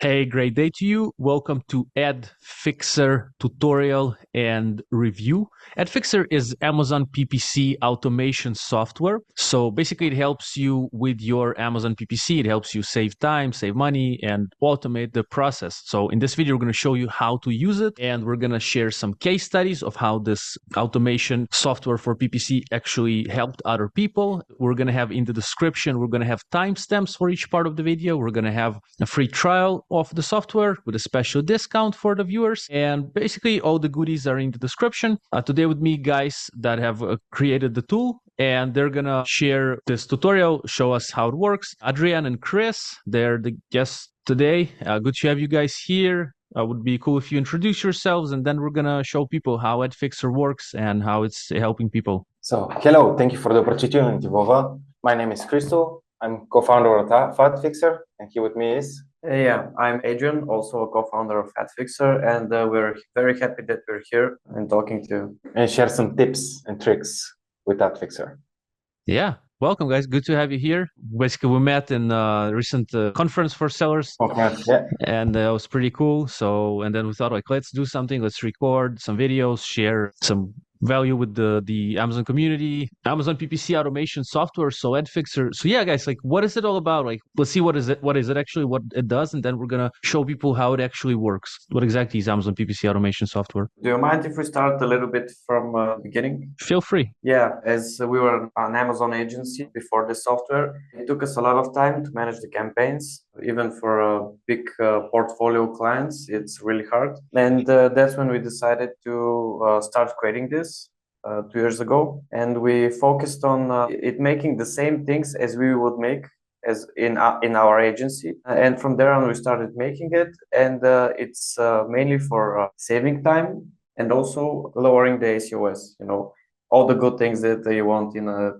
Hey, great day to you. Welcome to AdFixer tutorial and review. AdFixer is Amazon PPC automation software. So basically it helps you with your Amazon PPC. It helps you save time, save money, and automate the process. So in this video, we're going to show you how to use it, and we're going to share some case studies of how this automation software for PPC actually helped other people. We're going to have in the description, we're going to have timestamps for each part of the video. We're going to have a free trial of the software with a special discount for the viewers, and basically all the goodies are in the description. Today with me, guys that have created the tool, and they're gonna share this tutorial, show us how it works. Adrian and Kris, they're the guests today. Good to have you guys here. Would be cool if you introduce yourselves, and then we're gonna show people how AdFixer works and how it's helping people. So, hello, thank you for the opportunity, Vova. My name is Hristo. I'm co-founder of AdFixer, and here with me is... Yeah, I'm Adrian, also a co-founder of AdFixer, and we're very happy that we're here and talking to you. And share some tips and tricks with AdFixer. Yeah, welcome guys. Good to have you here. Basically, we met in a recent conference for sellers, Yeah. and it was pretty cool. So, and then we thought, like, let's do something. Let's record some videos, share some value with the Amazon community, Amazon PPC automation software. So AdFixer. So yeah, guys, like, what is it all about? Like, let's see what is it actually, what it does, and then we're gonna show people how it actually works. What exactly is Amazon PPC automation software? Do you mind if we start a little bit from the beginning? Feel free. Yeah, as we were an Amazon agency before the software, it took us a lot of time to manage the campaigns. Even for a big portfolio clients, it's really hard. And that's when we decided to start creating this 2 years ago. And we focused on it making the same things as we would make as in our agency. And from there on, we started making it. And it's mainly for saving time and also lowering the ACOS, all the good things that you want in a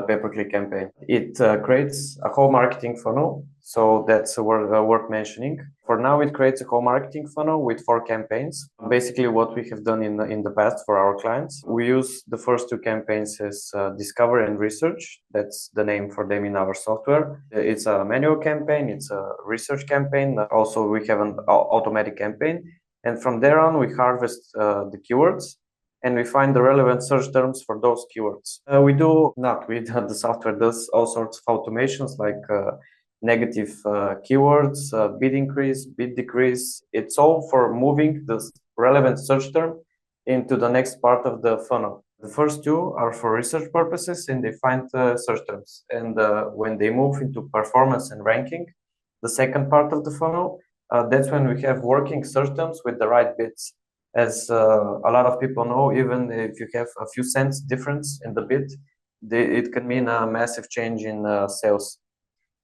pay-per-click campaign. It creates a whole marketing funnel. So that's worth mentioning. For now, it creates a whole marketing funnel with 4 campaigns. Basically, what we have done in the past for our clients, we use the first 2 campaigns as discover and research. That's the name for them in our software. It's a manual campaign. It's a research campaign. Also, we have an automatic campaign. And from there on, we harvest the keywords and we find the relevant search terms for those keywords. The software does all sorts of automations like negative keywords, bid increase, bid decrease. It's all for moving the relevant search term into the next part of the funnel. The first 2 are for research purposes and they find search terms. And when they move into performance and ranking, the second part of the funnel, that's when we have working search terms with the right bids. As a lot of people know, even if you have a few cents difference in the bid, it can mean a massive change in sales.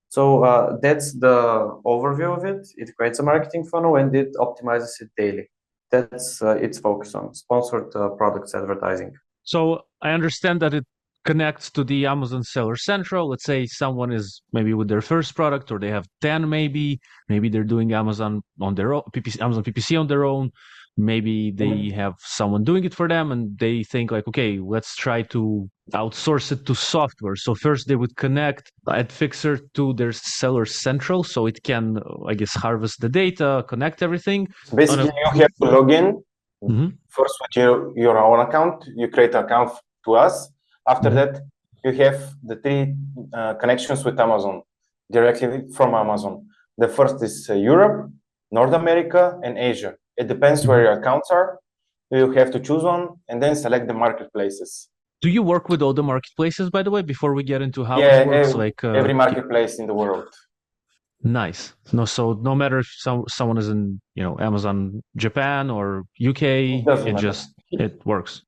So that's the overview of it. It creates a marketing funnel and it optimizes it daily. That's its focus on sponsored products advertising. So I understand that it connects to the Amazon Seller Central. Let's say someone is maybe with their first product, or they have 10 maybe they're doing Amazon on their own, Amazon PPC on their own. Maybe they have someone doing it for them and they think like, okay, let's try to outsource it to software. So first they would connect AdFixer to their Seller Central so it can, I guess, harvest the data, connect everything. Basically, you have to log in first with your own account. You create an account to us. After that, you have the 3 connections with Amazon, directly from Amazon. The first is Europe, North America, and Asia. It depends where your accounts are. You have to choose one and then select the marketplaces. Do you work with all the marketplaces, by the way, before we get into how it works? Every marketplace in the world. Nice. So no matter if someone is in, Amazon Japan or UK, it works.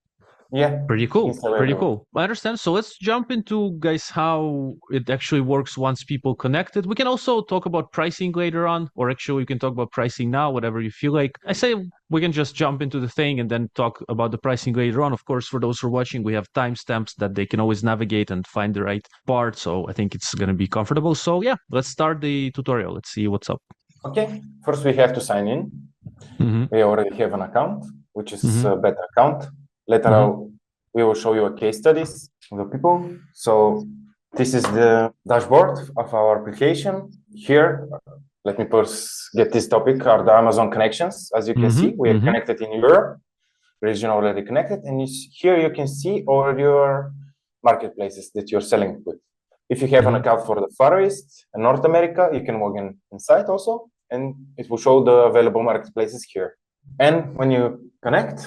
Yeah. Pretty cool. Pretty cool. I understand. So let's jump into, guys, how it actually works once people connected. We can also talk about pricing later on, or actually we can talk about pricing now, whatever you feel like. I say we can just jump into the thing and then talk about the pricing later on. Of course, for those who are watching, we have timestamps that they can always navigate and find the right part. So I think it's going to be comfortable. So yeah, let's start the tutorial. Let's see what's up. Okay. First, we have to sign in. We already have an account, which is a better account. Later on, we will show you a case studies of the people. So this is the dashboard of our application. Here, let me first get this topic, are the Amazon connections. As you can see, we are connected in Europe, region already connected. And here you can see all your marketplaces that you're selling with. If you have an account for the Far East and North America, you can log inside also, and it will show the available marketplaces here. And when you connect,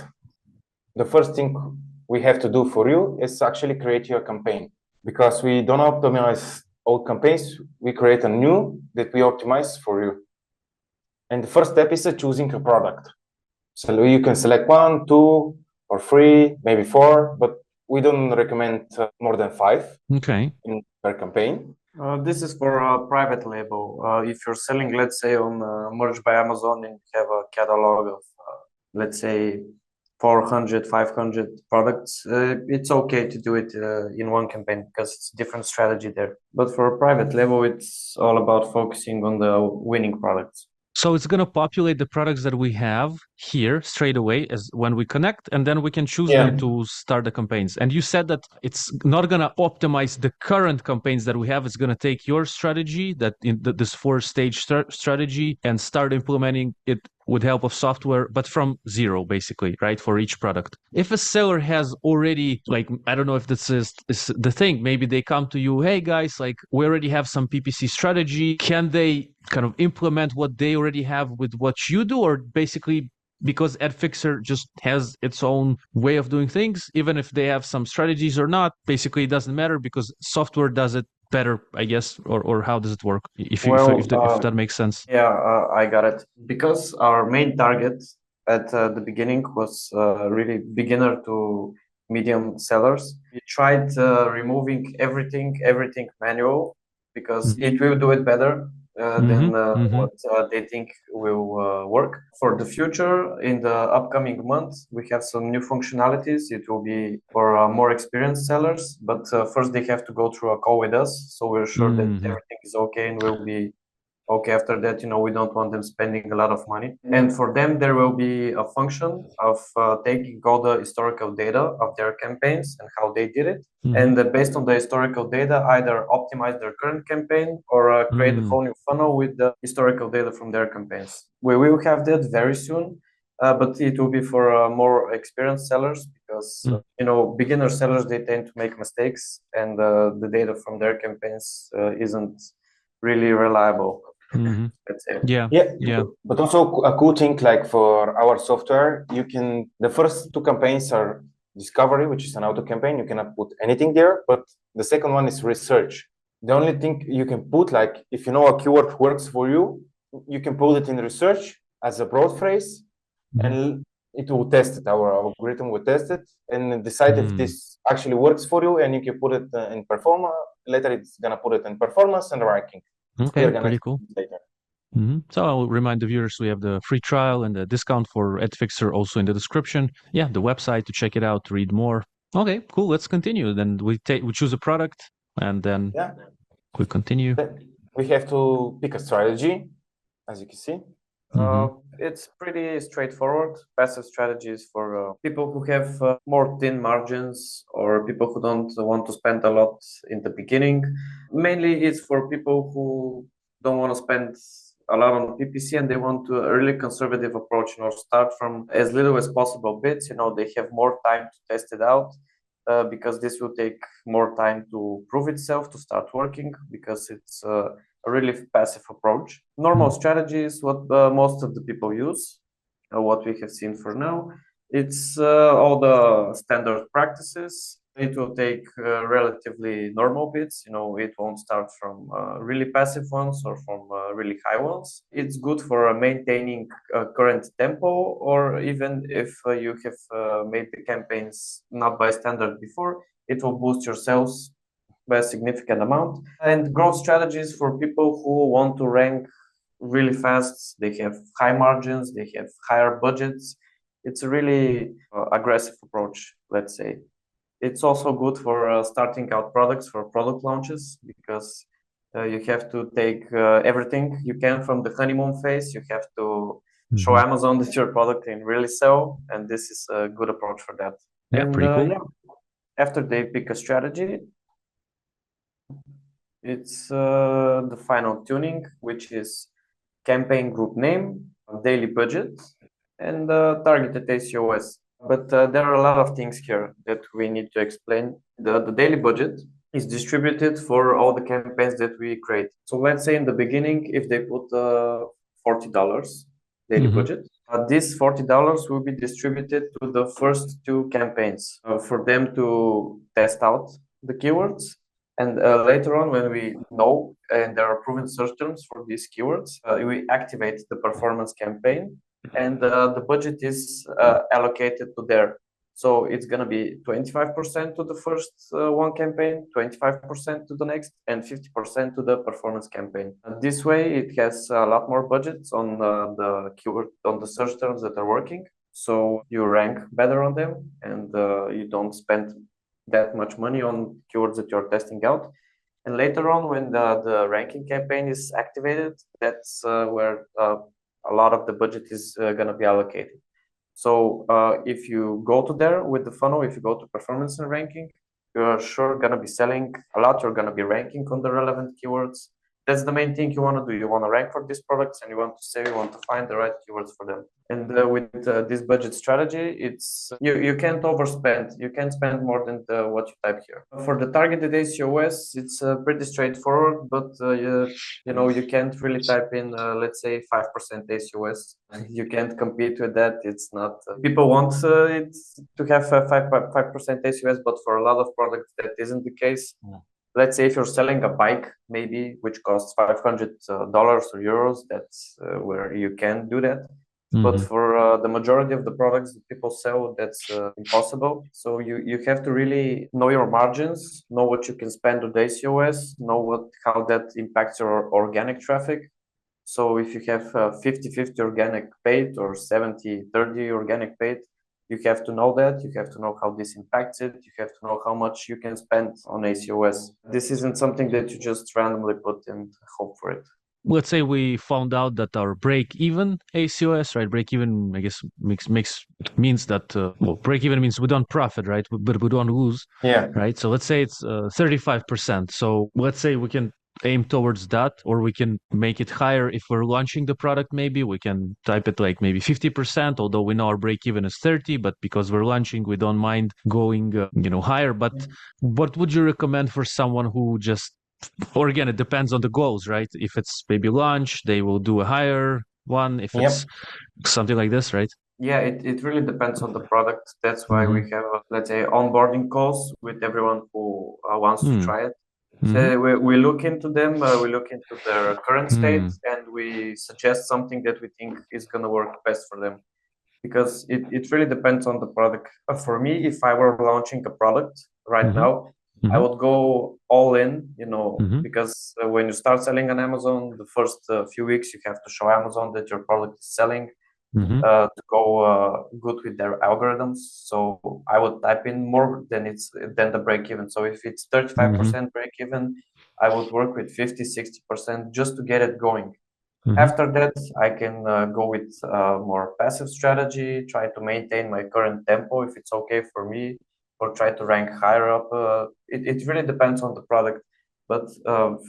the first thing we have to do for you is actually create your campaign, because we don't optimize old campaigns. We create a new that we optimize for you. And the first step is choosing a product. So you can select 1, 2, or 3, maybe 4, but we don't recommend more than 5 per campaign. This is for a private label. If you're selling, let's say, on Merch by Amazon, and you have a catalog of, let's say, 400, 500 products, it's okay to do it in one campaign because it's a different strategy there. But for a private label, it's all about focusing on the winning products. So it's going to populate the products that we have here straight away as when we connect, and then we can choose them to start the campaigns. And you said that it's not going to optimize the current campaigns that we have. It's going to take your strategy, that in this 4-stage strategy, and start implementing it with help of software, but from zero, basically, right, for each product. If a seller has already, like, I don't know if this is the thing, maybe they come to you, hey guys, like, we already have some PPC strategy. Can they kind of implement what they already have with what you do? Or basically, because AdFixer just has its own way of doing things, even if they have some strategies or not, basically it doesn't matter because software does it better, I guess, or how does it work? If that makes sense. Yeah, I got it. Because our main target at the beginning was really beginner to medium sellers. We tried removing everything manual because it will do it better than what they think will work. For the future, in the upcoming months, we have some new functionalities. It will be for more experienced sellers, but first they have to go through a call with us, so we're sure that everything is okay and will be okay after that. We don't want them spending a lot of money. And for them, there will be a function of taking all the historical data of their campaigns and how they did it. And based on the historical data, either optimize their current campaign or create a whole new funnel with the historical data from their campaigns. We will have that very soon, but it will be for more experienced sellers because, beginner sellers, they tend to make mistakes and the data from their campaigns isn't really reliable. Let's say. Yeah. But also a cool thing, like for our software, the first 2 campaigns are discovery, which is an auto campaign. You cannot put anything there, but the second one is research. The only thing you can put, like if you know a keyword works for you, you can put it in research as a broad phrase, and it will test it. Our algorithm will test it and decide if this actually works for you, and you can put it in performance. Later, it's gonna put it in performance and ranking. Okay, pretty cool. So I'll remind the viewers we have the free trial and the discount for AdFixer also in the description. Yeah, the website to check it out, to read more. Okay, cool. Let's continue. Then we choose a product and then we continue. We have to pick a strategy, as you can see. It's pretty straightforward. Passive strategies for people who have more thin margins or people who don't want to spend a lot in the beginning. Mainly it's for people who don't want to spend a lot on PPC and they want to a really conservative approach, start from as little as possible bits. They have more time to test it out because this will take more time to prove itself, to start working, because it's a really passive approach. Normal strategies, what most of the people use, what we have seen for now, it's all the standard practices. It will take relatively normal bits. It won't start from really passive ones or from really high ones. It's good for maintaining current tempo, or even if you have made the campaigns not by standard before, it will boost your sales by a significant amount. And growth strategies for people who want to rank really fast. They have high margins, they have higher budgets. It's a really aggressive approach, let's say. It's also good for starting out products, for product launches, because you have to take everything you can from the honeymoon phase. You have to show Amazon that your product can really sell, and this is a good approach for that. Yeah, pretty cool. After they pick a strategy, it's the final tuning, which is campaign group name, daily budget, and targeted ACOS. But there are a lot of things here that we need to explain. The daily budget is distributed for all the campaigns that we create. So let's say in the beginning, if they put $40 daily budget, this $40 will be distributed to the first 2 campaigns for them to test out the keywords. And later on, when we know and there are proven search terms for these keywords, we activate the performance campaign, and the budget is allocated to there. So it's going to be 25% to the first one campaign, 25% to the next, and 50% to the performance campaign. And this way, it has a lot more budgets on the keyword, on the search terms that are working. So you rank better on them, and you don't spend that much money on keywords that you're testing out. And later on, when the ranking campaign is activated, that's where a lot of the budget is going to be allocated. So if you go to there with the funnel, if you go to performance and ranking, you're sure going to be selling a lot. You're going to be ranking on the relevant keywords. That's the main thing you want to do. You want to rank for these products, and you want to find the right keywords for them. And with this budget strategy, it's you can't overspend. You can't spend more than what you type here. For the targeted ACOS, it's pretty straightforward, but you can't really type in let's say 5% ACOS. You can't compete with that. It's not people want it to have 5% ACOS, but for a lot of products that isn't the case. Yeah. Let's say if you're selling a bike, maybe, which costs $500 or euros, that's where you can do that. But for the majority of the products that people sell, that's impossible. So you have to really know your margins, know what you can spend on the ACOS, know how that impacts your organic traffic. So if you have 50-50 organic paid or 70-30 organic paid, you have to know that. You have to know how this impacts it. You have to know how much you can spend on ACOS. This isn't something that you just randomly put and hope for it. Let's say we found out that our break-even ACOS, right? Break-even, I guess, means that, break-even means we don't profit, right? But we don't lose, right? So let's say it's 35%. So let's say we can aim towards that, or we can make it higher if we're launching the product. Maybe we can type it like maybe 50%, although we know our break-even is 30, but because we're launching, we don't mind going, higher. But what would you recommend for someone who just, or again, it depends on the goals, right? If it's maybe launch, they will do a higher one. If it's something like this, right? Yeah, it really depends on the product. That's why we have, let's say, onboarding calls with everyone who wants to try it. So we look into them, we look into their current state, and we suggest something that we think is going to work best for them. Because it really depends on the product. For me, if I were launching a product right now, I would go all in, because when you start selling on Amazon, the first few weeks, you have to show Amazon that your product is selling to go good with their algorithms. So I would type in more than the break even. So if it's 35% break even, I would work with 50-60% just to get it going. After that, I can go with more passive strategy, try to maintain my current tempo if it's okay for me, or try to rank higher up. It really depends on the product. But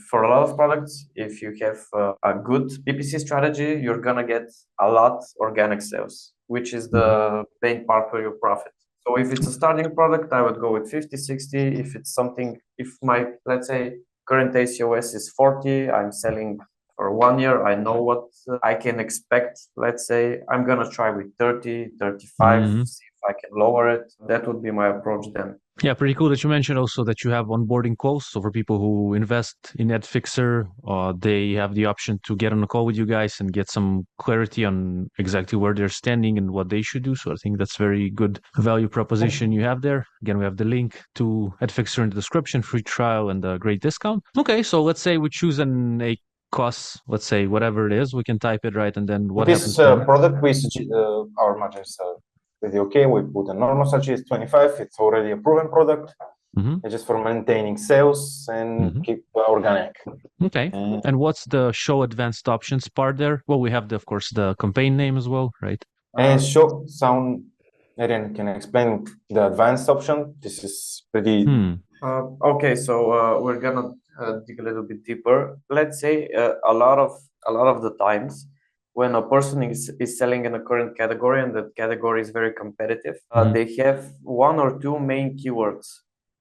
for a lot of products, if you have a good PPC strategy, you're going to get a lot organic sales, which is the main part for your profit. So if it's a starting product, I would go with 50-60. If it's something, if my, let's say, current ACOS is 40, I'm selling for 1 year, I know what I can expect. Let's say I'm going to try with 30, 35, see if I can lower it. That would be my approach then. Yeah, pretty cool that you mentioned also that you have onboarding calls. So for people who invest in AdFixer, they have the option to get on a call with you guys and get some clarity on exactly where they're standing and what they should do. So I think that's very good value proposition you have there. Again, we have the link to AdFixer in the description, free trial and a great discount. Okay, so let's say we choose a cost, let's say whatever it is, we can type it, right? And then what happens? This product, we suggest our margins with the okay, we put a normal strategy is 25. It's already a proven product. It's just for maintaining sales and keep organic. Okay. And what's the show advanced options part there? Well, we have of course the campaign name as well, right? And Adrian can explain the advanced option. This is pretty. Okay, so we're gonna dig a little bit deeper. Let's say a lot of a lot of the times when a person is selling in a current category and that category is very competitive, they have one or two main keywords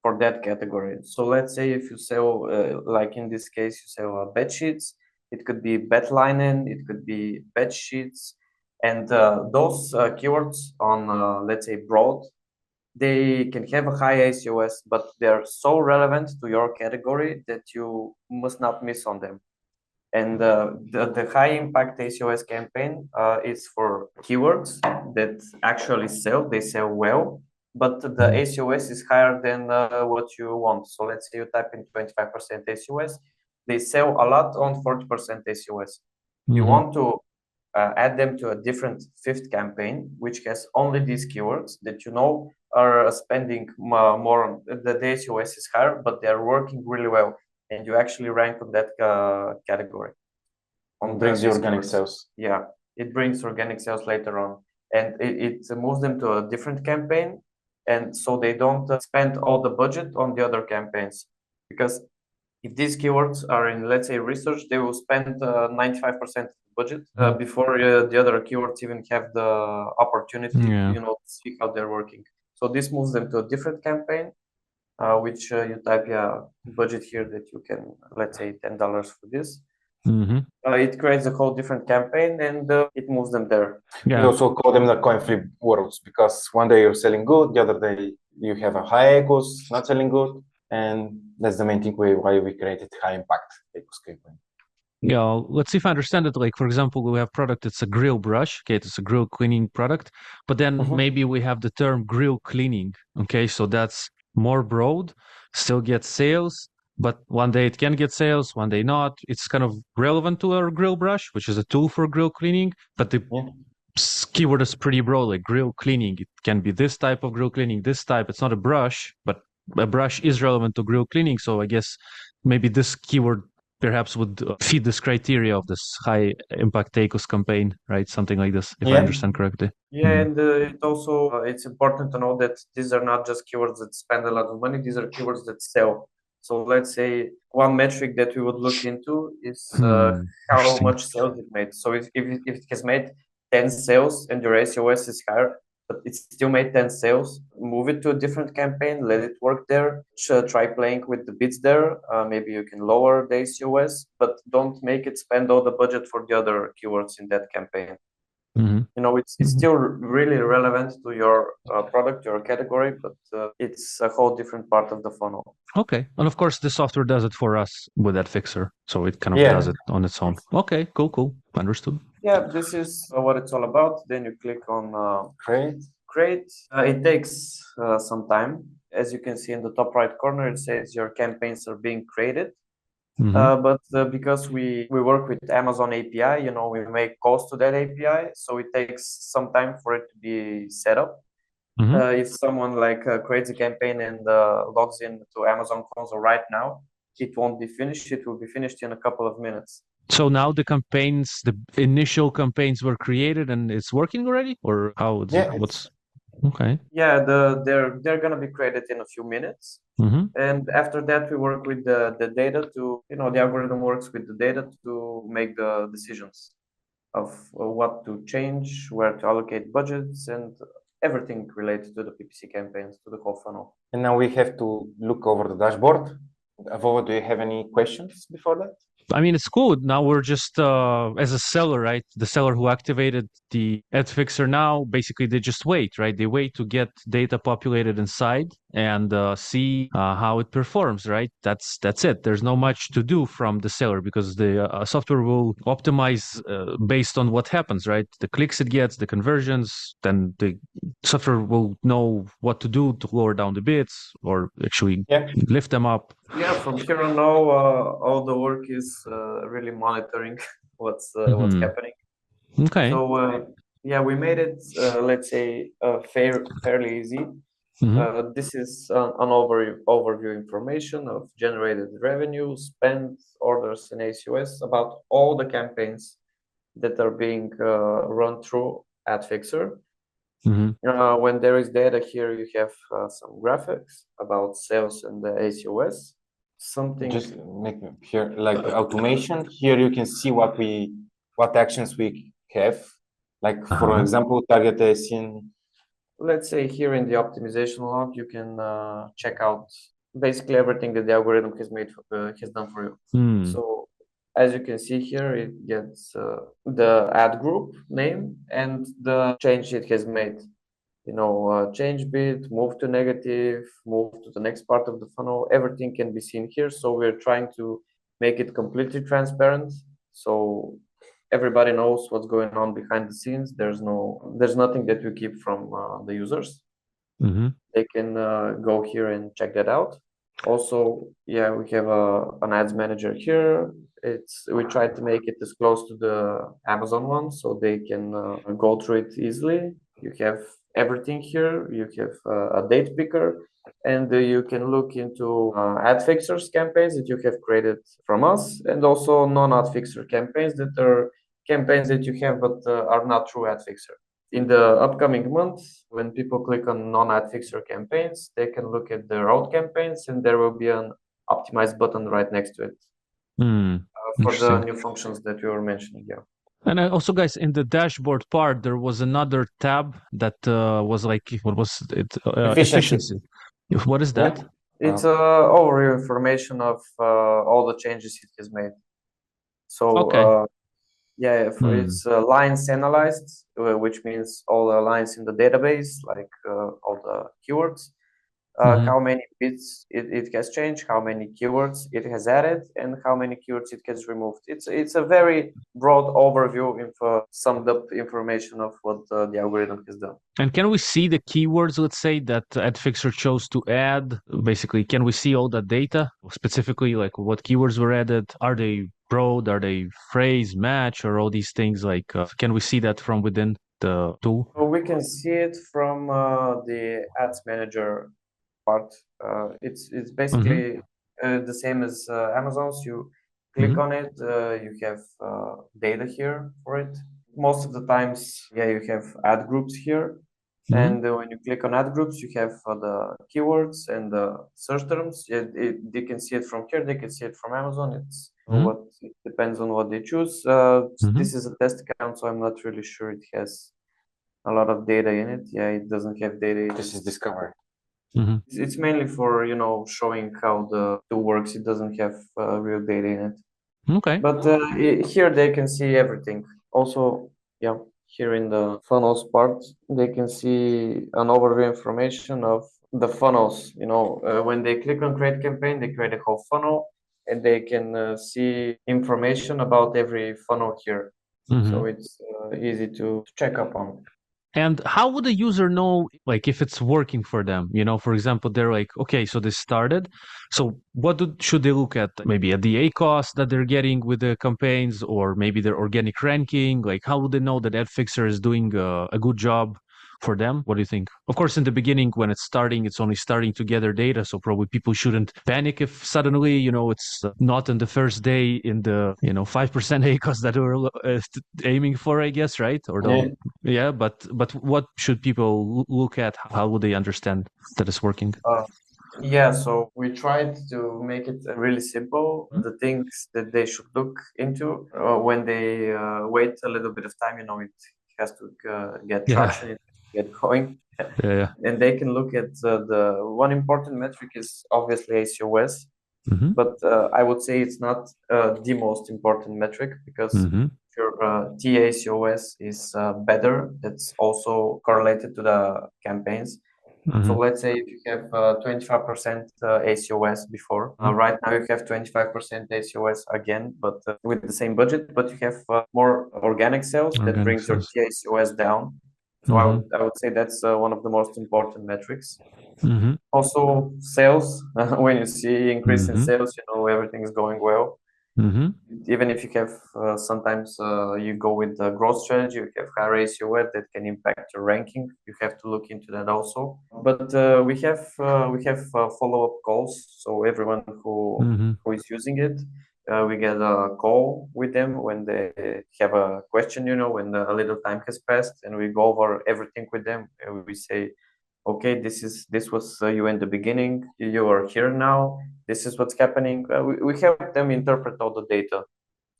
for that category. So let's say if you sell, like in this case, you sell bed sheets, it could be bed linen, it could be bed sheets, and those keywords on, let's say, broad, they can have a high ACOS, but they're so relevant to your category that you must not miss on them. And the high impact ACOS campaign is for keywords that actually sell, they sell well, but the ACOS is higher than what you want. So let's say you type in 25% ACOS, they sell a lot on 40% ACOS. You want to add them to a different fifth campaign, which has only these keywords that you know are spending more on the ACOS is higher, but they are working really well, and you actually rank on that category. On brings the organic sales. Yeah, it brings organic sales later on, and it moves them to a different campaign, and so they don't spend all the budget on the other campaigns, because if these keywords are in, let's say, research, they will spend 95% budget before the other keywords even have the opportunity to see how they're working. So this moves them to a different campaign, which you type budget here that you can, let's say, $10 for this. It creates a whole different campaign and it moves them there. We also call them the coin flip worlds, because one day you're selling good, the other day you have a high ACOS, not selling good, and that's the main thing why we created high impact ACOS campaign. Yeah, let's see if I understand it. Like, for example, we have product, it's a grill brush. Okay, it's a grill cleaning product. But then maybe we have the term grill cleaning. Okay, so that's more broad, still gets sales, but one day it can get sales, one day not. It's kind of relevant to our grill brush, which is a tool for grill cleaning, but the keyword is pretty broad, like grill cleaning. It can be this type of grill cleaning, this type. It's not a brush, but a brush is relevant to grill cleaning. So I guess maybe this keyword perhaps would feed this criteria of this high impact ACOS campaign, right? Something like this, if I understand correctly. Yeah, and it also, it's important to know that these are not just keywords that spend a lot of money, these are keywords that sell. So let's say one metric that we would look into is how much sales it made. So if it has made 10 sales and your ACOS is higher, but it still made 10 sales, move it to a different campaign, let it work there, try playing with the bids there. Maybe you can lower the ACOS, but don't make it spend all the budget for the other keywords in that campaign. You know, it's still really relevant to your product, your category, but it's a whole different part of the funnel. Okay. And of course, the software does it for us with AdFixer. So it kind of does it on its own. Okay, cool. Understood. Yeah, this is what it's all about. Then you click on create. It takes some time. As you can see in the top right corner, it says your campaigns are being created. But because we work with Amazon API, you know, we make calls to that API, so it takes some time for it to be set up. If someone creates a campaign and logs in to Amazon console right now, it won't be finished. It will be finished in a couple of minutes. So now the initial campaigns were created and it's working already, or how? What's okay? Yeah, they're gonna be created in a few minutes, and after that we work with the data to, you know, the algorithm works with the data to make the decisions of what to change, where to allocate budgets, and everything related to the PPC campaigns, to the whole funnel. And now we have to look over the dashboard. Vova, do you have any questions before that? I mean, it's cool. Now we're just, as a seller, right? The seller who activated the AdFixer now, basically they just wait, right? They wait to get data populated inside and see how it performs, right? That's it. There's no much to do from the seller because the software will optimize based on what happens, right? The clicks it gets, the conversions, then the software will know what to do to lower down the bids or actually lift them up. Yeah, from here on now, all the work is really monitoring what's happening. Okay. So we made it, let's say, fairly easy. This is an overview information of generated revenue, spent, orders, and ACOS about all the campaigns that are being run through AdFixer. When there is data here, you have some graphics about sales and the ACOS. Something just make here like automation. Here you can see what we what actions we have. Like, for example, target a scene. Let's say here in the optimization log, you can check out basically everything that the algorithm has done for you. So as you can see here, it gets the ad group name and the change it has made. Change bit, move to negative, move to the next part of the funnel. Everything can be seen here. So we're trying to make it completely transparent. So everybody knows what's going on behind the scenes. There's nothing that we keep from the users. They can go here and check that out. Also, we have an ads manager here. We try to make it as close to the Amazon one, so they can go through it easily. You have everything here. You have a date picker, and you can look into AdFixers campaigns that you have created from us, and also non-AdFixer campaigns that are campaigns that you have but are not through AdFixer. In the upcoming month, when people click on non-AdFixer campaigns, they can look at their old campaigns, and there will be an optimized button right next to it for the new functions that we were mentioning. Yeah. And also, guys, in the dashboard part, there was another tab that was like, what was it? Efficiency. What is that? It's overview information of all the changes it has made. So it's lines analyzed, which means all the lines in the database, like all the keywords, how many bits it has changed, how many keywords it has added, and how many keywords it has removed. It's a very broad overview of summed up information of what the algorithm has done. And can we see the keywords, let's say, that AdFixer chose to add? Basically, can we see all that data? Specifically, like what keywords were added? Are they broad? Are they phrase, match, or all these things? Like, can we see that from within the tool? So we can see it from the Ads Manager part. It's basically the same as Amazon's. You click on it, you have data here for it. Most of the times, you have ad groups here. And when you click on ad groups, you have the keywords and the search terms. They can see it from here. They can see it from Amazon. It depends on what they choose. This is a test account, so I'm not really sure it has a lot of data in it. It doesn't have data. This is discovered. It's mainly for showing how the tool works. It doesn't have real data in it. Okay. But here they can see everything. Also, here in the funnels part, they can see an overview information of the funnels. When they click on create campaign, they create a whole funnel, and they can see information about every funnel here. So it's easy to check up on. And how would a user know, like, if it's working for them? For example, they're like, okay, so this started. So what should they look at? Maybe at the ACoS that they're getting with the campaigns, or maybe their organic ranking? Like, how would they know that AdFixer is doing a good job for them? What do you think? Of course, in the beginning, when it's starting, it's only starting to gather data. So probably people shouldn't panic if suddenly, it's not in the first day in the, 5% ACoS that we're aiming for, I guess, right? Or but what should people look at? How would they understand that it's working? So we tried to make it really simple. The things that they should look into when they wait a little bit of time, it has to get traction, get going. And they can look at the one important metric is obviously ACoS, but I would say it's not the most important metric, because your TACoS is better. It's also correlated to the campaigns. So let's say if you have 25% ACoS before, right now you have 25% ACoS again, but with the same budget, but you have more organic sales that brings your TACoS down. So I would say that's one of the most important metrics. Also, sales. When you see increase in sales, everything is going well. Even if you have sometimes you go with the growth strategy, you have higher ACoS that can impact your ranking. You have to look into that also. But we have follow-up calls. So everyone who is using it, we get a call with them when they have a question, when a little time has passed, and we go over everything with them. And we say, okay, this was you in the beginning. You are here now. This is what's happening. We help them interpret all the data.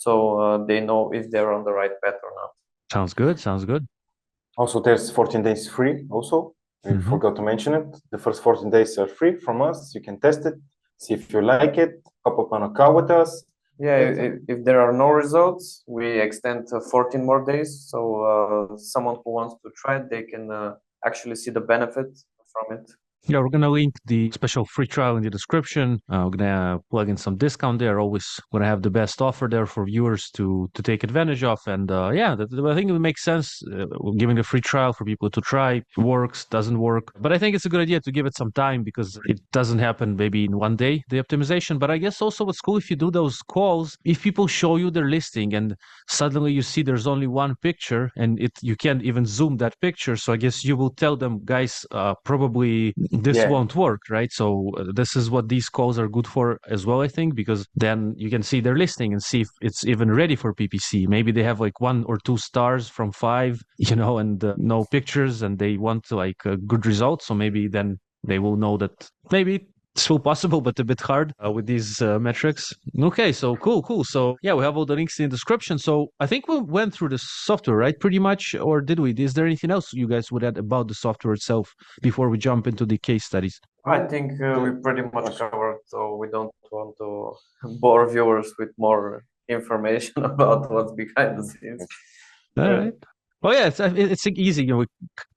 so they know if they're on the right path or not. Sounds good. Sounds good. Also, there's 14 days free also. We forgot to mention it. The first 14 days are free from us. You can test it, see if you like it, hop up on a call with us. Yeah, if there are no results, we extend 14 more days. So someone who wants to try it, they can actually see the benefit from it. Yeah, we're going to link the special free trial in the description. We're going to plug in some discount there. Always going to have the best offer there for viewers to take advantage of. And yeah, I think it makes sense giving the free trial for people to try. Works, doesn't work. But I think it's a good idea to give it some time because it doesn't happen maybe in one day, the optimization. But I guess also what's cool if you do those calls, if people show you their listing and suddenly you see there's only one picture and you can't even zoom that picture. So I guess you will tell them, guys, probably this won't work, right? So this is what these calls are good for as well, I think, because then you can see their listing and see if it's even ready for PPC. Maybe they have like 1 or 2 stars from 5, and no pictures, and they want like a good result. So maybe then they will know that maybe it's still possible, but a bit hard with these metrics. Okay, so cool. So yeah, we have all the links in the description. So I think we went through the software, right? Pretty much, or did we? Is there anything else you guys would add about the software itself before we jump into the case studies? I think we pretty much covered, so we don't want to bore viewers with more information about what's behind the scenes. All right. Oh yeah, it's easy. We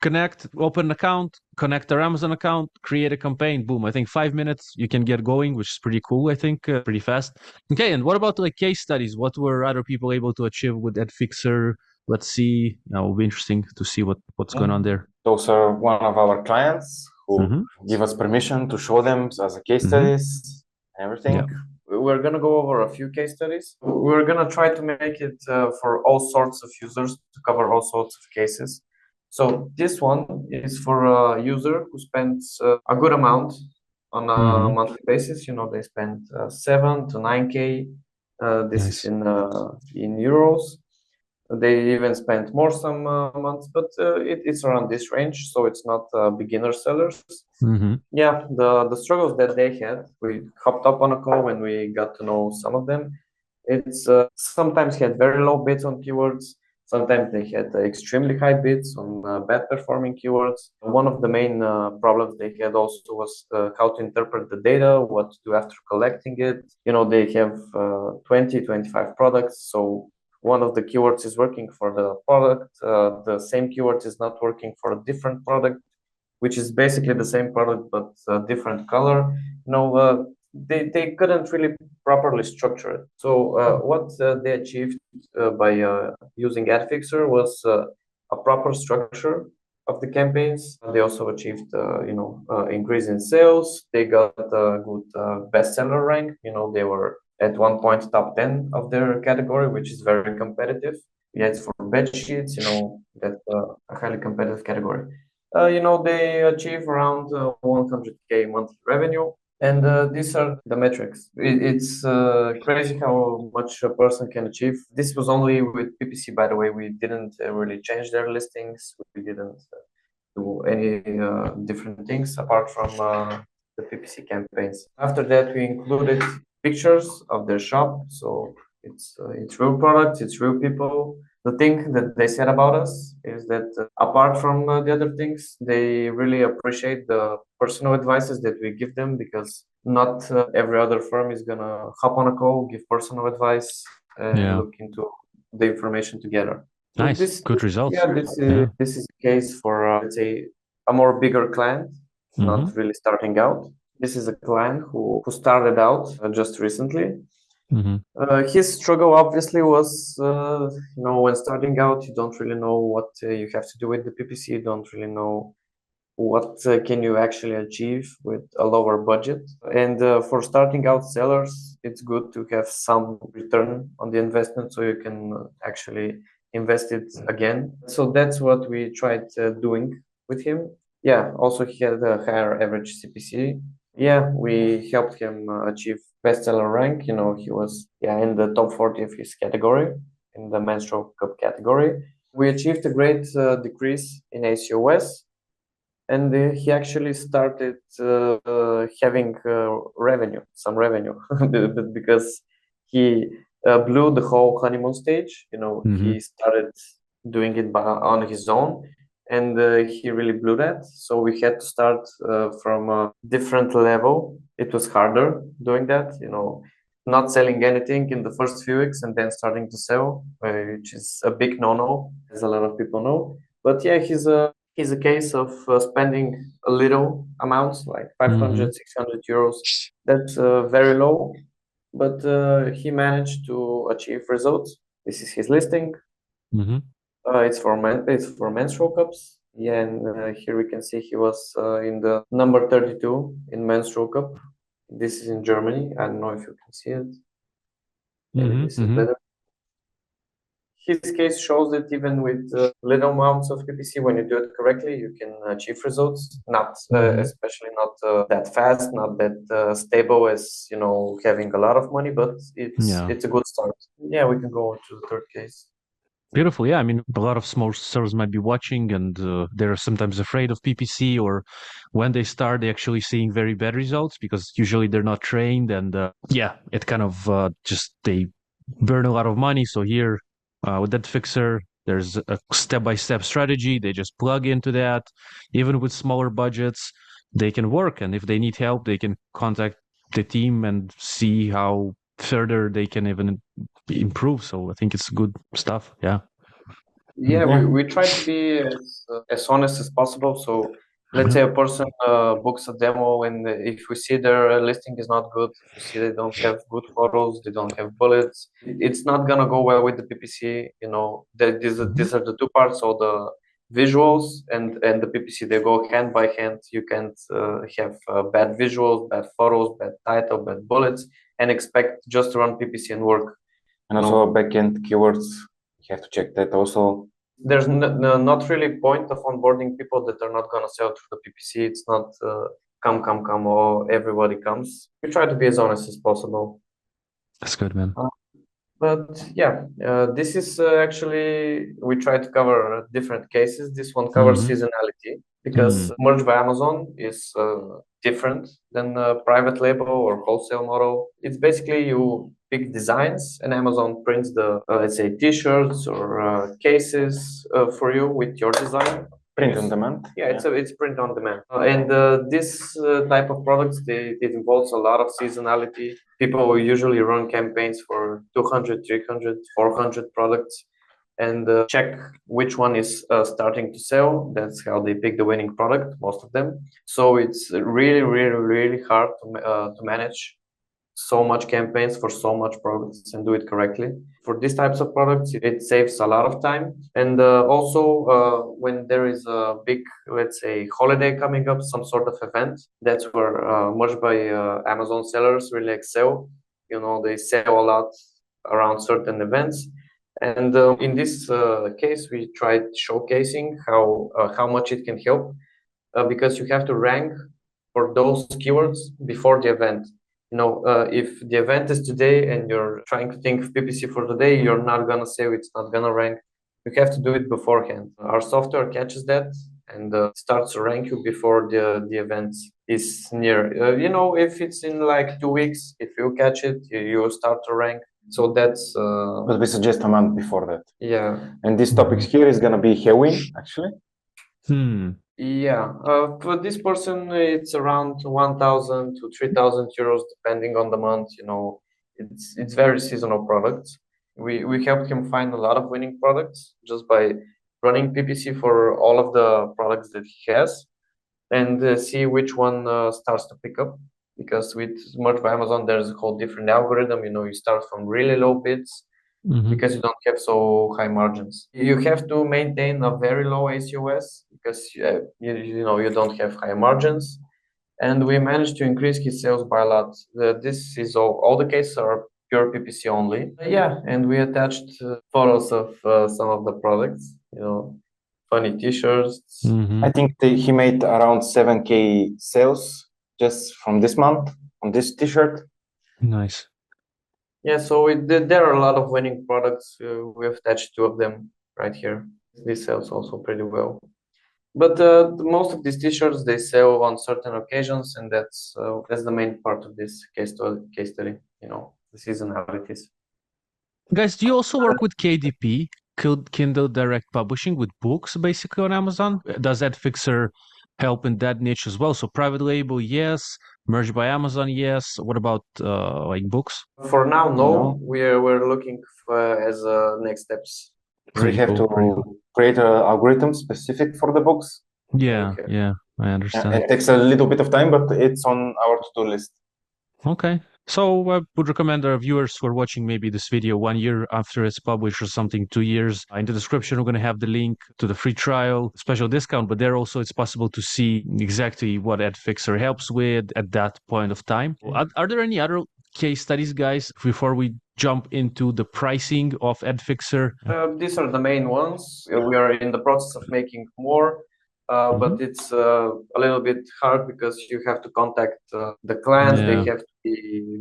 connect, open an account, connect our Amazon account, create a campaign. Boom! I think 5 minutes you can get going, which is pretty cool. I think pretty fast. Okay, and what about like case studies? What were other people able to achieve with AdFixer? Let's see. Now it'll be interesting to see what's going on there. Those are one of our clients who give us permission to show them as a case studies and everything. Yeah. We're going to go over a few case studies. We're going to try to make it for all sorts of users, to cover all sorts of cases. So this one is for a user who spends a good amount on a monthly basis. They spend 7 to 9K. This is in euros. They even spent more some months, but it's around this range, so it's not beginner sellers. Yeah, the struggles that they had, we hopped up on a call when we got to know some of them. It's sometimes had very low bids on keywords. Sometimes they had extremely high bids on bad performing keywords. One of the main problems they had also was how to interpret the data, what to do after collecting it. They have 20, 25 products, so one of the keywords is working for the product, the same keyword is not working for a different product, which is basically the same product but a different color. They couldn't really properly structure it. So what they achieved by using AdFixer was a proper structure of the campaigns. They also achieved, increase in sales. They got a good bestseller rank. They were at one point top 10 of their category, which is very competitive. Yeah, it's for bed sheets, that's a highly competitive category. They achieve around 100K monthly revenue. And these are the metrics. It's crazy how much a person can achieve. This was only with PPC, by the way. We didn't really change their listings. We didn't do any different things apart from the PPC campaigns. After that, we included pictures of their shop. So it's real products, it's real people. The thing that they said about us is that apart from the other things, they really appreciate the personal advices that we give them, because not every other firm is going to hop on a call, give personal advice, and look into the information together. Nice, good results. Yeah, this is a case for, let's say, a more bigger client, not really starting out. This is a client who started out just recently. His struggle obviously was, when starting out, you don't really know what you have to do with the PPC. You don't really know what can you actually achieve with a lower budget. And for starting out sellers, it's good to have some return on the investment so you can actually invest it again. So that's what we tried doing with him. Yeah, also he had a higher average CPC. Yeah, we helped him achieve bestseller rank. He was in the top 40 of his category, in the menstrual cup category. We achieved a great decrease in ACOS, and he actually started having some revenue, because he blew the whole honeymoon stage. He started doing it on his own, and he really blew that. So we had to start from a different level. It was harder doing that, not selling anything in the first few weeks and then starting to sell, which is a big no-no, as a lot of people know. But yeah, he's a case of spending a little amounts, like 500, 600 euros. That's very low, but he managed to achieve results. This is his listing. It's for menstrual cups. Yeah, and here we can see he was in the number 32 in menstrual cup. This is in Germany. I don't know if you can see it. Maybe this is better. His case shows that even with little amounts of PPC, when you do it correctly, you can achieve results. Not especially not that fast, not that stable as having a lot of money, but it's a good start. Yeah, we can go on to the third case. Beautiful. Yeah. I mean, a lot of small sellers might be watching and they're sometimes afraid of PPC, or when they start, they're actually seeing very bad results because usually they're not trained. And it kind of just they burn a lot of money. So here with AdFixer, there's a step-by-step strategy. They just plug into that. Even with smaller budgets, they can work. And if they need help, they can contact the team and see how further they can even improve. So I think it's good stuff. Yeah. We try to be as honest as possible. So let's say a person books a demo, and if we see their listing is not good, if we see they don't have good photos, they don't have bullets, it's not gonna go well with the PPC. These are the two parts. So the visuals and the PPC, they go hand by hand. You can't have bad visuals, bad photos, bad title, bad bullets, and expect just to run PPC and work. And also backend keywords, you have to check that also. There's not really point of onboarding people that are not going to sell through the PPC. It's not come, or everybody comes. We try to be as honest as possible. That's good, man. But yeah, this is actually, we try to cover different cases. This one covers seasonality because Merge by Amazon is different than a private label or wholesale model. It's basically you pick designs and Amazon prints the, let's say, t-shirts or cases for you with your design. Print on demand. Yeah, it's print on demand. And this type of products, it involves a lot of seasonality. People usually run campaigns for 200, 300, 400 products and check which one is starting to sell. That's how they pick the winning product, most of them. So it's really, really, really hard to manage so much campaigns for so much products and do it correctly. For these types of products, it saves a lot of time. And also when there is a big, let's say, holiday coming up, some sort of event, that's where Merge by Amazon sellers really excel. They sell a lot around certain events. And in this case, we tried showcasing how much it can help because you have to rank for those keywords before the event. If the event is today and you're trying to think of PPC for today, you're not gonna say it's not gonna rank. You have to do it beforehand. Our software catches that and starts to rank you before the event is near. If it's in like 2 weeks, if you catch it, you start to rank. So that's. But we suggest a month before that. Yeah. And this topic here is gonna be Halloween, actually. Yeah, for this person, it's around 1,000 to 3,000 euros, depending on the month. It's very seasonal products. We helped him find a lot of winning products just by running PPC for all of the products that he has, and see which one starts to pick up. Because with Merge by Amazon, there's a whole different algorithm. You start from really low bids. Because you don't have so high margins. You have to maintain a very low ACOS because you don't have high margins. And we managed to increase his sales by a lot. This is all the cases are pure PPC only. Yeah, and we attached photos of some of the products, funny t-shirts. I think he made around 7K sales just from this month on this t-shirt. Nice. Yeah, so there are a lot of winning products. We have attached 2 of them right here. This sells also pretty well. But most of these t-shirts, they sell on certain occasions, and that's the main part of this case study, the seasonalities. Guys, do you also work with KDP, Kindle Direct Publishing, with books basically on Amazon? Does AdFixer help in that niche as well? So private label, yes. Merged by Amazon, yes. What about like books? For now, no. We're looking for, as next steps. We have to create an algorithm specific for the books. Yeah, Okay. yeah, I understand. It takes a little bit of time, but it's on our to-do list. Okay. So I would recommend our viewers who are watching maybe this video 1 year after it's published or something, 2 years. In the description, we're going to have the link to the free trial, special discount, but there also it's possible to see exactly what AdFixer helps with at that point of time. Are there any other case studies, guys, before we jump into the pricing of AdFixer? These are the main ones. We are in the process of making more. But it's a little bit hard because you have to contact the clients. Yeah.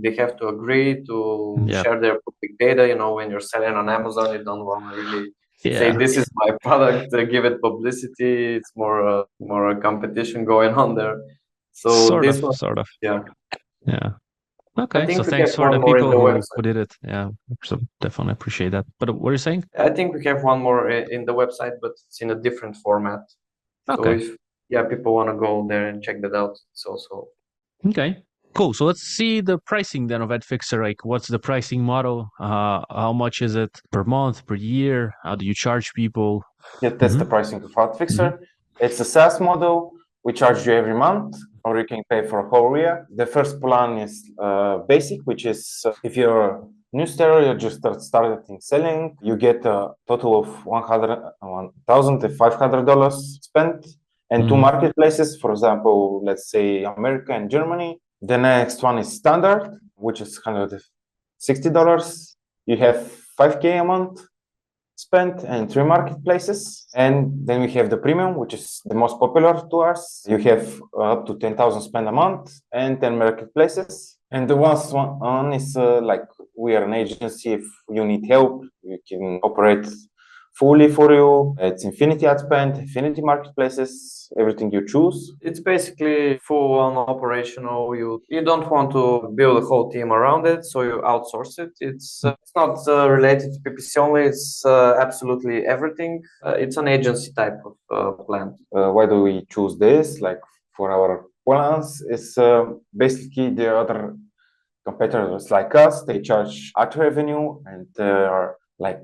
They have to agree to share their public data. You know, when you're selling on Amazon, you don't want to really say this is my product, give it publicity. It's more a competition going on there. So sort of. Yeah. Okay, so thanks for the people who did it. Yeah, so definitely appreciate that. But what are you saying? I think we have one more in the website, but it's in a different format. Okay. So if people want to go there and check that out, it's also okay. Cool. So let's see the pricing then of AdFixer. Like, what's the pricing model? How much is it per month, per year? How do you charge people? Yeah, that's the pricing of AdFixer. It's a SaaS model. We charge you every month, or you can pay for a whole year. The first plan is basic, which is if you're a new seller, you just starting selling, you get a total of $1,500 spent, and 2 marketplaces, for example, let's say America and Germany. The next one is standard, which is $160. You have 5K a month spent and 3 marketplaces. And then we have the premium, which is the most popular to us. You have up to 10,000 spent a month and 10 marketplaces. And the last one is like we are an agency. If you need help, we can operate fully for you. It's infinity ad spend, infinity marketplaces, everything you choose. It's basically full on operational. You don't want to build a whole team around it, so you outsource it. It's not related to PPC only. It's absolutely everything. It's an agency type of plan. Why do we choose this? Like for our plans, it's basically the other competitors like us. They charge ad revenue and they are like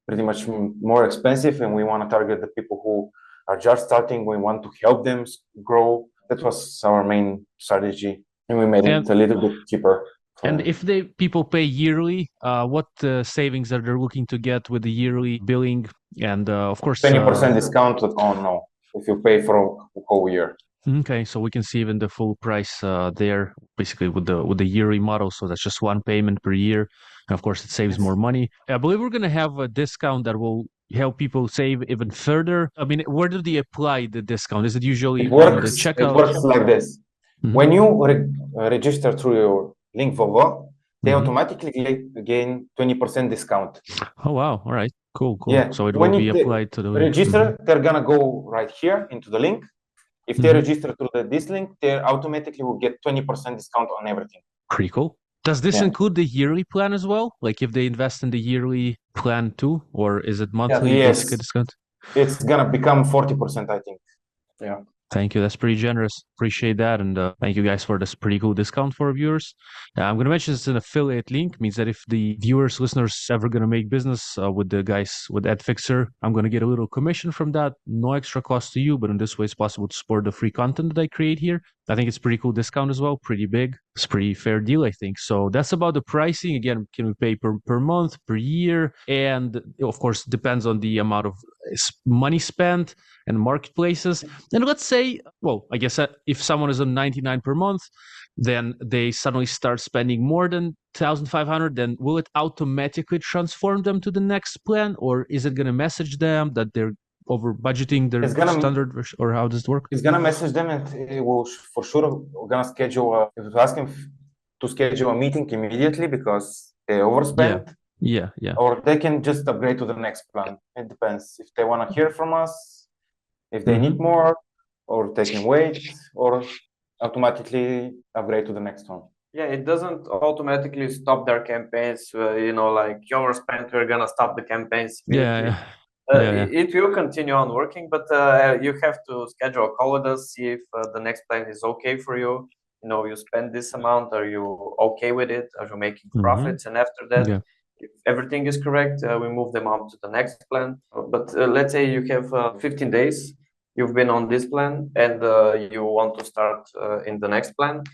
pretty much more expensive, and we want to target the people who are just starting. We want to help them grow. That was our main strategy, and we made it a little bit cheaper. And if people pay yearly, what savings are they looking to get with the yearly billing? And of course, 20% discount if you pay for a whole year. Okay, so we can see even the full price there, basically with the yearly model. So that's just one payment per year, and of course it saves more money. I believe we're going to have a discount that will help people save even further. I mean, where do they apply the discount? Is it usually on the checkout? It works like this. When you register through your link Vova, they automatically gain 20% discount. Oh wow! All right, cool. Yeah. So it will be applied to the link. Register. They're gonna go right here into the link. If they register through this link, they automatically will get 20% discount on everything. Pretty cool. Does this include the yearly plan as well? Like if they invest in the yearly plan too, or is it monthly basic discount? It's gonna become 40%, I think. Yeah. Thank you. That's pretty generous. Appreciate that. And thank you guys for this pretty cool discount for our viewers. I'm going to mention it's an affiliate link. Means that if the viewers, listeners ever going to make business with the guys with AdFixer, I'm going to get a little commission from that. No extra cost to you, but in this way, it's possible to support the free content that I create here. I think it's pretty cool discount as well. Pretty big. It's pretty fair deal, I think. So that's about the pricing. Again, can we pay per month, per year? And of course, depends on the amount of money spent and marketplaces. And let's say, well, I guess if someone is on 99 per month, then they suddenly start spending more than 1,500, then will it automatically transform them to the next plan? Or is it going to message them that they're over budgeting their standard version, or how does it work? It's going to message them, and it will for sure, we're going to schedule, if you ask them to schedule a meeting immediately because they overspent. Yeah. Or they can just upgrade to the next plan. It depends if they want to hear from us, if they need more, or they can wait, or automatically upgrade to the next one. Yeah, it doesn't automatically stop their campaigns. Like you overspent, we're gonna stop the campaigns immediately. It will continue on working, but you have to schedule a call with us, see if the next plan is okay for you. You spend this amount, are you okay with it? Are you making profits? And after that, if everything is correct, we move them on to the next plan. But let's say you have 15 days, you've been on this plan, and you want to start in the next plan.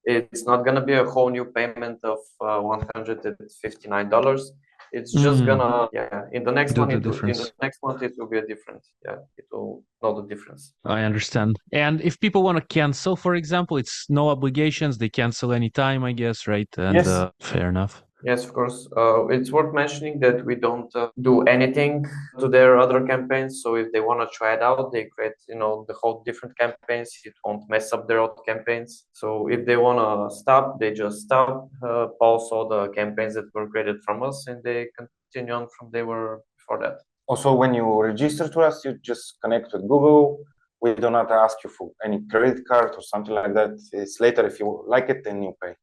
It's not going to be a whole new payment of $159. It's just gonna, in the next one, in the next month, it will be a different. Yeah, it will know the difference. I understand. And if people want to cancel, for example, it's no obligations. They cancel anytime, I guess, right? And yes. Fair enough. Yes, of course. It's worth mentioning that we don't do anything to their other campaigns. So if they want to try it out, they create, the whole different campaigns. It won't mess up their old campaigns. So if they want to stop, they just stop, pause all the campaigns that were created from us, and they continue on from they were before that. Also, when you register to us, you just connect with Google. We do not ask you for any credit card or something like that. It's later if you like it, then you pay.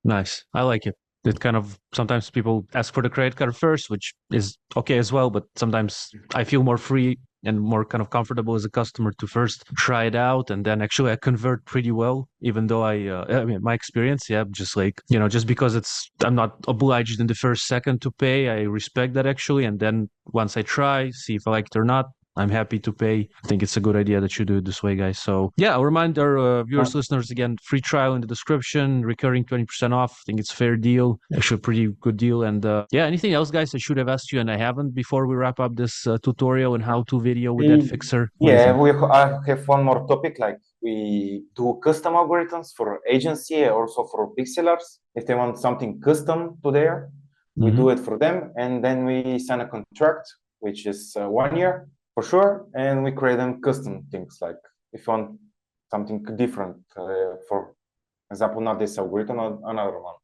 Nice. I like it. It kind of sometimes people ask for the credit card first, which is okay as well. But sometimes I feel more free and more kind of comfortable as a customer to first try it out. And then actually I convert pretty well, even though I mean, my experience, just like, just because I'm not obliged in the first second to pay. I respect that actually. And then once I try, see if I like it or not, I'm happy to pay. I think it's a good idea that you do it this way, guys. So yeah, I'll remind our viewers, listeners again, free trial in the description, recurring 20% off. I think it's a fair deal, actually a pretty good deal. And anything else, guys, I should have asked you and I haven't before we wrap up this tutorial and how-to video with AdFixer? I have one more topic, like we do custom algorithms for agency, also for big sellers. If they want something custom to there, we do it for them. And then we sign a contract, which is 1 year. For sure, and we create them custom things, like if you want something different, for example, not this algorithm, another one.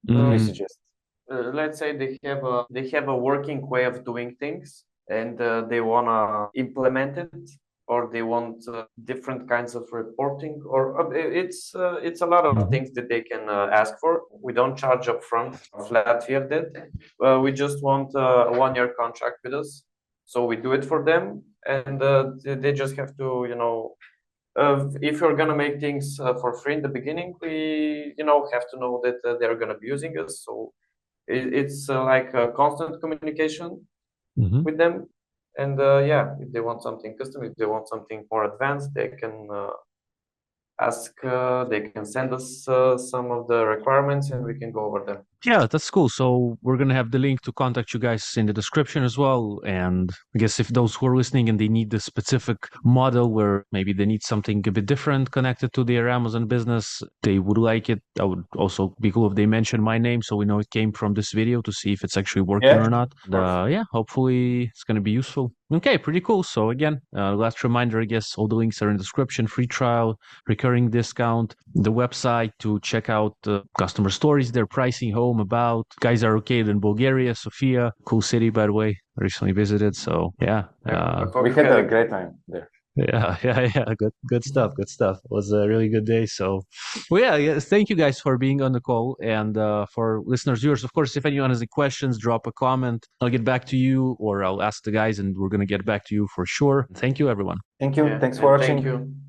We suggest. Let's say they have a working way of doing things, and they wanna implement it, or they want different kinds of reporting, or it's a lot of things that they can ask for. We don't charge upfront flat fee of that. We just want a 1-year contract with us. So we do it for them, and they just have to, if you're gonna make things for free in the beginning, we, have to know that they're gonna be using us. So it's like a constant communication with them. And if they want something custom, if they want something more advanced, they can ask, they can send us some of the requirements and we can go over them. Yeah, that's cool. So we're going to have the link to contact you guys in the description as well. And I guess if those who are listening and they need the specific model where maybe they need something a bit different connected to their Amazon business, they would like it. I would also be cool if they mention my name so we know it came from this video to see if it's actually working or not. Hopefully it's going to be useful. Okay, pretty cool. So again, last reminder, I guess all the links are in the description, free trial, recurring discount, the website to check out customer stories, their pricing, home, about. Guys are located in Bulgaria, Sofia, cool city, by the way. I recently visited. So we had a great time there. Yeah. Good stuff. It was a really good day. So, thank you guys for being on the call, and for listeners, viewers, of course, if anyone has any questions, drop a comment. I'll get back to you, or I'll ask the guys, and we're gonna get back to you for sure. Thank you, everyone. Thank you. Thanks for watching. Thank you.